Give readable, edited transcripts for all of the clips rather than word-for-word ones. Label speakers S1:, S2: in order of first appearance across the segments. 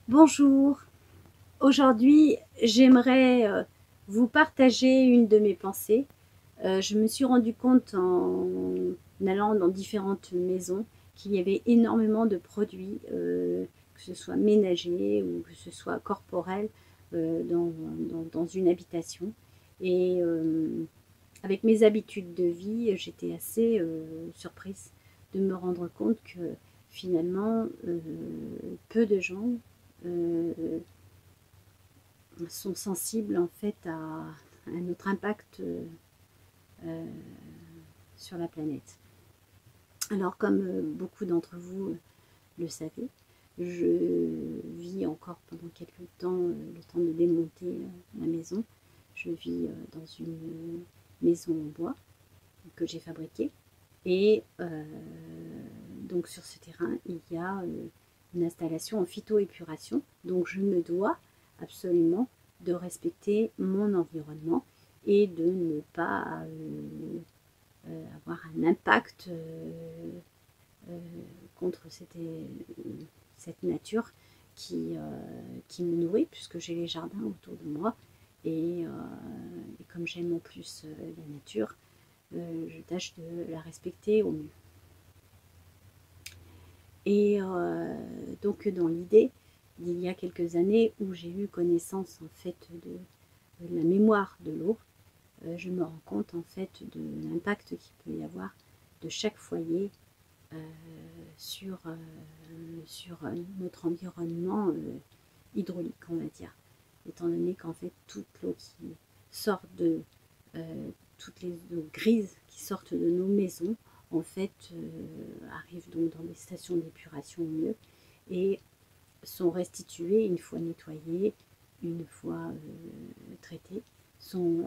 S1: Bonjour, aujourd'hui j'aimerais vous partager une de mes pensées. Je me suis rendu compte en allant dans différentes maisons qu'il y avait énormément de produits, que ce soit ménagers ou que ce soit corporels, dans une habitation. Et avec mes habitudes de vie, j'étais assez surprise de me rendre compte que finalement, peu de gens euh, sont sensibles en fait à notre impact euh, sur la planète. Alors comme beaucoup d'entre vous le savez, je vis encore pendant quelques temps, le temps de démonter ma maison. Je vis dans une maison en bois que j'ai fabriquée. Et donc sur ce terrain, il y a une installation en phytoépuration. Donc je me dois absolument de respecter mon environnement et de ne pas avoir un impact contre cette nature qui me nourrit, puisque j'ai les jardins autour de moi. Et comme j'aime en plus la nature, je tâche de la respecter au mieux. Et donc dans l'idée, il y a quelques années où j'ai eu connaissance en fait de la mémoire de l'eau, je me rends compte en fait de l'impact qu'il peut y avoir de chaque foyer euh, sur notre environnement hydraulique, on va dire. Étant donné qu'en fait toute l'eau qui sort de toutes les eaux grises qui sortent de nos maisons en fait arrivent donc dans des stations d'épuration au mieux et sont restituées une fois nettoyées, une fois traitées, sont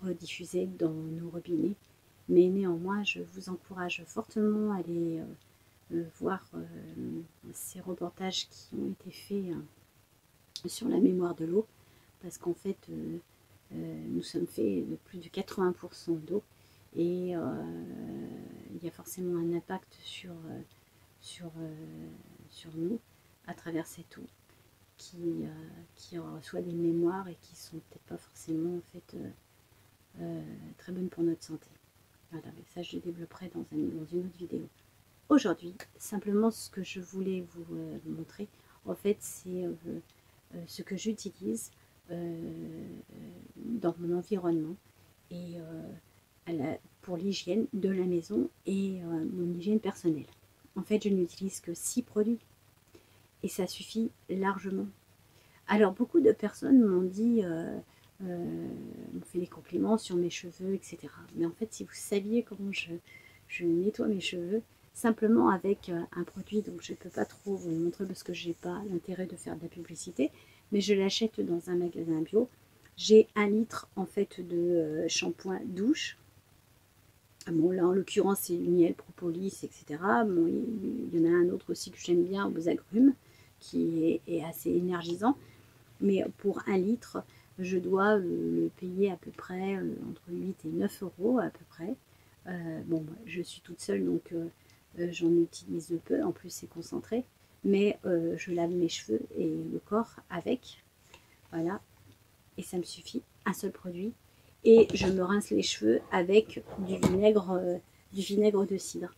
S1: rediffusées dans nos robinets. Mais néanmoins, je vous encourage fortement à aller voir ces reportages qui ont été faits sur la mémoire de l'eau, parce qu'en fait, nous sommes faits de plus de 80% d'eau, et il y a forcément un impact sur, sur nous à travers cette eau qui reçoit des mémoires et qui sont peut-être pas forcément en fait très bonnes pour notre santé. Voilà, mais ça je le développerai dans une autre vidéo. Aujourd'hui, simplement ce que je voulais vous montrer, en fait, c'est ce que j'utilise dans mon environnement et pour l'hygiène de la maison et mon hygiène personnelle. En fait, je n'utilise que 6 produits et ça suffit largement. Alors, beaucoup de personnes m'ont dit, m'ont fait des compliments sur mes cheveux, etc. Mais en fait, si vous saviez comment je nettoie mes cheveux, simplement avec un produit, donc je ne peux pas trop vous le montrer parce que je n'ai pas l'intérêt de faire de la publicité, mais je l'achète dans un magasin bio. J'ai 1 litre en fait de shampoing douche. Bon, là en l'occurrence c'est miel, propolis, etc. Bon, il y en a un autre aussi que j'aime bien aux agrumes qui est assez énergisant. Mais pour 1 litre, je dois le payer à peu près entre 8 et 9 euros à peu près. Bon, je suis toute seule donc j'en utilise peu, en plus c'est concentré. Mais je lave mes cheveux et le corps avec. Voilà, et ça me suffit, un seul produit. Et je me rince les cheveux avec du vinaigre de cidre.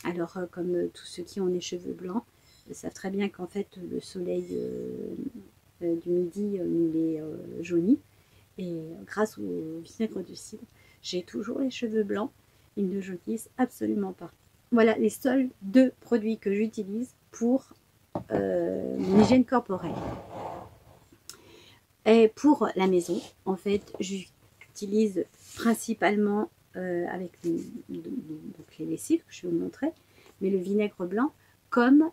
S1: Alors, comme tous ceux qui ont les cheveux blancs savent très bien qu'en fait, le soleil du midi nous les jaunit. Et grâce au vinaigre de cidre, j'ai toujours les cheveux blancs. Ils ne jaunissent absolument pas. Voilà les seuls 2 produits que j'utilise pour mon hygiène corporelle. Et pour la maison, en fait, j'utilise principalement avec donc les lessives que je vais vous montrer, mais le vinaigre blanc comme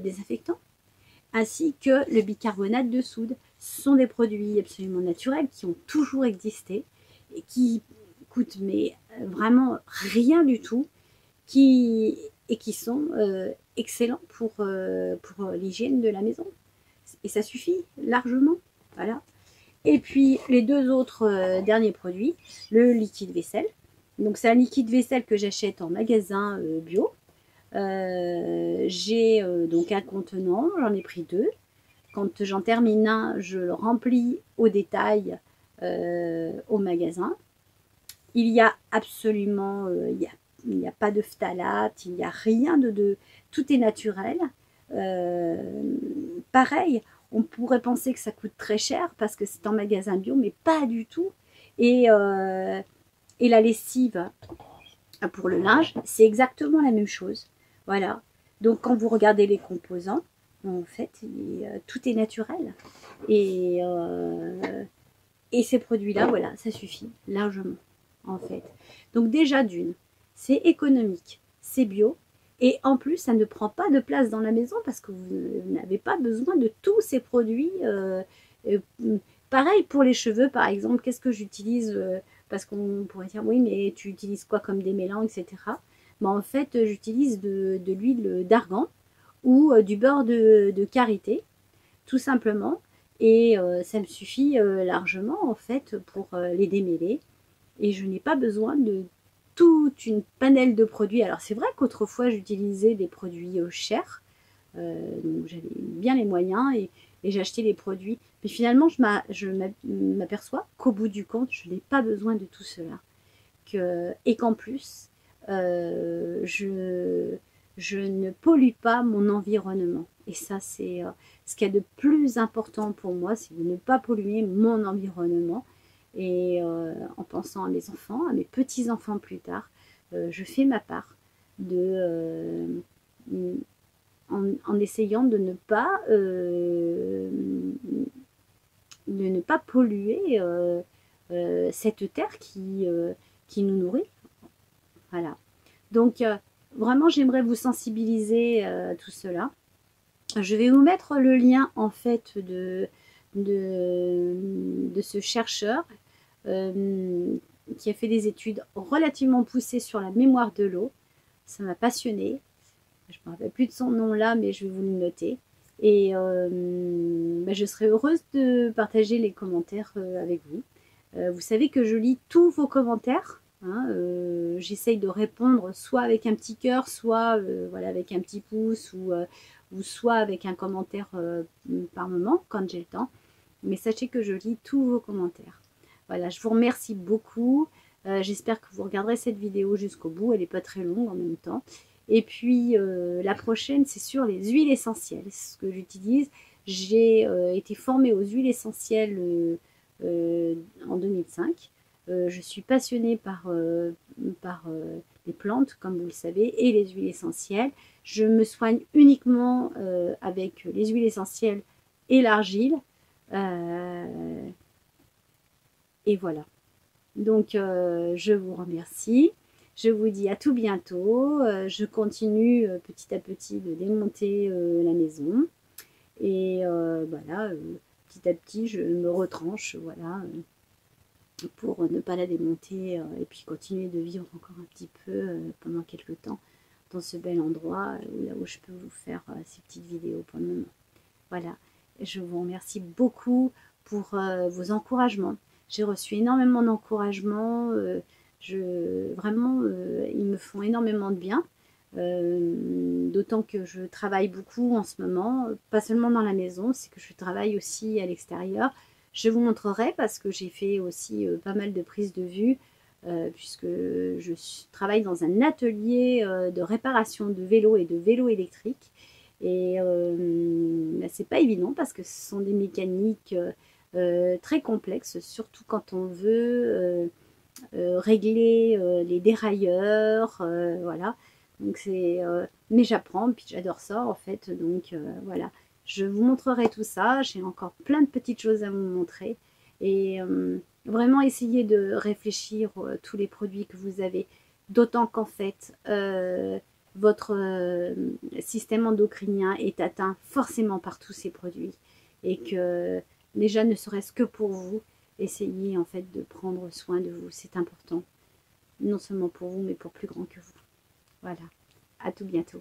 S1: désinfectant, ainsi que le bicarbonate de soude. Ce sont des produits absolument naturels qui ont toujours existé et qui coûtent mais vraiment rien du tout, et qui sont excellents pour l'hygiène de la maison. Et ça suffit largement. Voilà. Et puis les 2 autres derniers produits, le liquide vaisselle. Donc c'est un liquide vaisselle que j'achète en magasin bio. J'ai donc un contenant, j'en ai pris 2. quand j'en termine un, je le remplis au détail au magasin. Il y a absolument, il n'y a pas de phtalate, il n'y a rien tout est naturel. Pareil, on pourrait penser que ça coûte très cher parce que c'est en magasin bio, mais pas du tout. Et la lessive pour le linge, c'est exactement la même chose. Voilà. Donc quand vous regardez les composants, en fait, tout est naturel. Et ces produits-là, voilà, ça suffit largement, en fait. Donc déjà d'une, c'est économique, c'est bio, et en plus, ça ne prend pas de place dans la maison parce que vous n'avez pas besoin de tous ces produits. Pareil pour les cheveux, par exemple, qu'est-ce que j'utilise parce qu'on pourrait dire, oui, mais tu utilises quoi comme démêlant, etc. Ben, en fait, j'utilise de l'huile d'argan ou du beurre de karité, tout simplement. Et ça me suffit largement, en fait, pour les démêler. Et je n'ai pas besoin de toute une panelle de produits. Alors, c'est vrai qu'autrefois, j'utilisais des produits chers. Donc, j'avais bien les moyens et j'achetais les produits. Mais finalement, je m'aperçois qu'au bout du compte, je n'ai pas besoin de tout cela. Et qu'en plus, je ne pollue pas mon environnement. Et ça, c'est ce qu'il y a de plus important pour moi, c'est de ne pas polluer mon environnement. Et en pensant à mes enfants, à mes petits-enfants plus tard, je fais ma part en essayant de ne pas polluer cette terre qui nous nourrit. Voilà. Donc, vraiment, j'aimerais vous sensibiliser à tout cela. Je vais vous mettre le lien, en fait, de ce chercheur qui a fait des études relativement poussées sur la mémoire de l'eau. Ça m'a passionnée. Je ne me rappelle plus de son nom là, mais je vais vous le noter. Et je serai heureuse de partager les commentaires avec vous. Vous savez que je lis tous vos commentaires. Hein, j'essaye de répondre soit avec un petit cœur, soit voilà, avec un petit pouce ou soit avec un commentaire par moment quand j'ai le temps. Mais sachez que je lis tous vos commentaires. Voilà, je vous remercie beaucoup. J'espère que vous regarderez cette vidéo jusqu'au bout. Elle n'est pas très longue en même temps. Et puis la prochaine, c'est sur les huiles essentielles. C'est ce que j'utilise. J'ai été formée aux huiles essentielles en 2005. Je suis passionnée par les plantes, comme vous le savez, et les huiles essentielles. Je me soigne uniquement avec les huiles essentielles et l'argile. Et voilà. Donc, je vous remercie. Je vous dis à tout bientôt. Je continue petit à petit de démonter la maison. Et voilà, petit à petit, je me retranche, voilà, pour ne pas la démonter et puis continuer de vivre encore un petit peu pendant quelques temps dans ce bel endroit là où je peux vous faire ces petites vidéos pour le moment. Voilà, je vous remercie beaucoup pour vos encouragements. J'ai reçu énormément d'encouragements. Vraiment, ils me font énormément de bien. D'autant que je travaille beaucoup en ce moment, pas seulement dans la maison, c'est que je travaille aussi à l'extérieur. Je vous montrerai parce que j'ai fait aussi pas mal de prises de vue puisque je travaille dans un atelier de réparation de vélos et de vélos électriques. Et c'est pas évident parce que ce sont des mécaniques très complexes, surtout quand on veut régler les dérailleurs, voilà. Donc c'est, mais j'apprends, puis j'adore ça en fait. Donc voilà, je vous montrerai tout ça. J'ai encore plein de petites choses à vous montrer et vraiment essayer de réfléchir tous les produits que vous avez. D'autant qu'en fait, votre système endocrinien est atteint forcément par tous ces produits et que déjà ne serait-ce que pour vous, essayez en fait de prendre soin de vous, c'est important, non seulement pour vous mais pour plus grand que vous. Voilà, à tout bientôt.